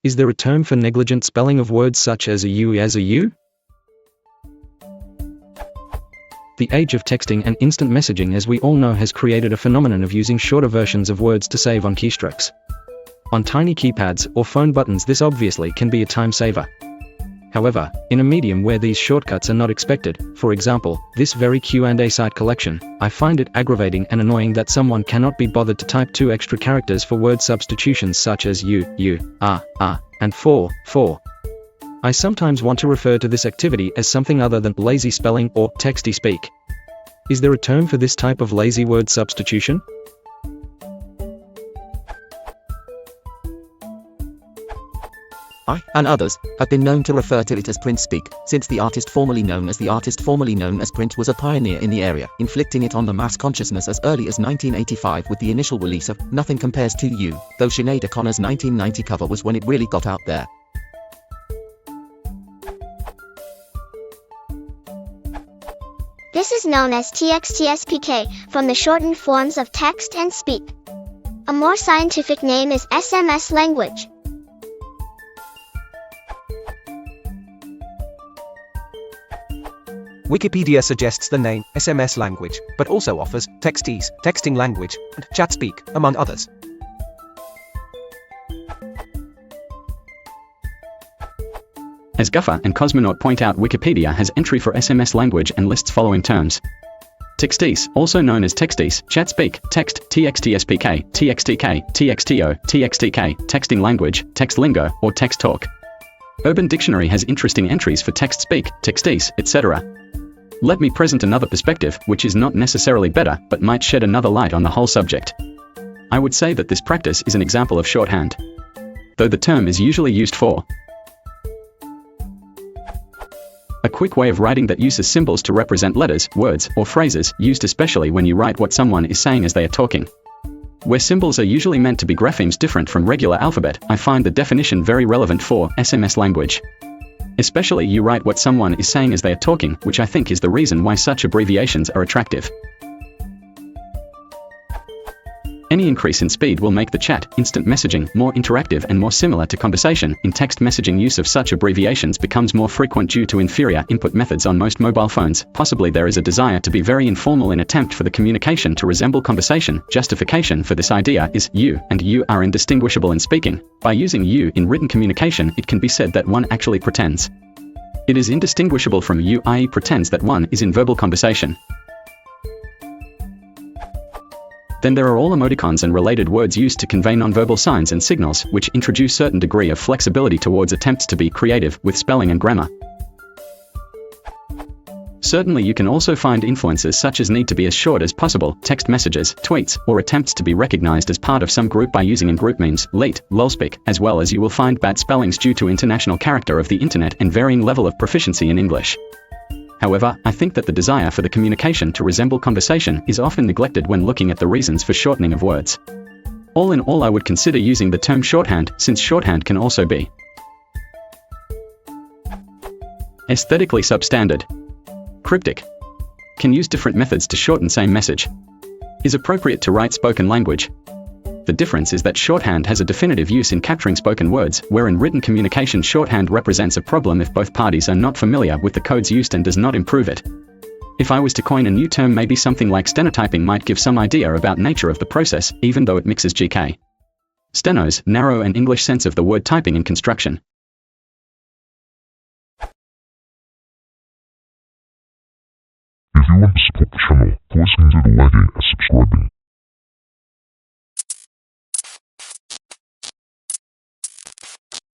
Is there a term for negligent spelling of words such as a U as a U? The age of texting and instant messaging, as we all know, has created a phenomenon of using shorter versions of words to save on keystrokes. On tiny keypads or phone buttons, this obviously can be a time saver. However, in a medium where these shortcuts are not expected, for example, this very Q&A site collection, I find it aggravating and annoying that someone cannot be bothered to type 2 extra characters for word substitutions such as you, and for. I sometimes want to refer to this activity as something other than lazy spelling or texty speak. Is there a term for this type of lazy word substitution? I, and others, have been known to refer to it as Princespeak, since the artist formerly known as Print was a pioneer in the area, inflicting it on the mass consciousness as early as 1985 with the initial release of Nothing Compares to You, though Sinead O'Connor's 1990 cover was when it really got out there. This is known as TXTSPK, from the shortened forms of text and speak. A more scientific name is SMS language. Wikipedia suggests the name SMS language, but also offers Texties, texting language, and Chatspeak, among others. As Guffer and Cosmonaut point out, Wikipedia has entry for SMS language and lists following terms. Texties, also known as Texties, Chatspeak, Text, TXTSPK, TXTK, TXTO, TXTK, Texting Language, Text Lingo, or Text Talk. Urban Dictionary has interesting entries for Textspeak, Texties, etc. Let me present another perspective, which is not necessarily better, but might shed another light on the whole subject. I would say that this practice is an example of shorthand, though the term is usually used for a quick way of writing that uses symbols to represent letters, words, or phrases, used especially when you write what someone is saying as they are talking. Where symbols are usually meant to be graphemes different from regular alphabet, I find the definition very relevant for SMS language. Especially you write what someone is saying as they are talking, which I think is the reason why such abbreviations are attractive. Any increase in speed will make the chat, instant messaging, more interactive and more similar to conversation. In text messaging, use of such abbreviations becomes more frequent due to inferior input methods on most mobile phones. Possibly there is a desire to be very informal in attempt for the communication to resemble conversation. Justification for this idea is you and you are indistinguishable in speaking. By using you in written communication, it can be said that one actually pretends. It is indistinguishable from you, i.e. pretends that one is in verbal conversation. Then there are all emoticons and related words used to convey nonverbal signs and signals, which introduce certain degree of flexibility towards attempts to be creative with spelling and grammar. Certainly you can also find influences such as need to be as short as possible, text messages, tweets, or attempts to be recognized as part of some group by using in-group memes, late, lolspeak, as well as you will find bad spellings due to international character of the internet and varying level of proficiency in English. However, I think that the desire for the communication to resemble conversation is often neglected when looking at the reasons for shortening of words. All in all, I would consider using the term shorthand, since shorthand can also be aesthetically substandard, cryptic, can use different methods to shorten same message, is appropriate to write spoken language. The difference is that shorthand has a definitive use in capturing spoken words, where in written communication shorthand represents a problem if both parties are not familiar with the codes used and does not improve it. If I was to coin a new term, maybe something like stenotyping might give some idea about nature of the process, even though it mixes GK. Stenos, narrow and English sense of the word typing and construction. If you want to support the channel, please consider liking and subscribing.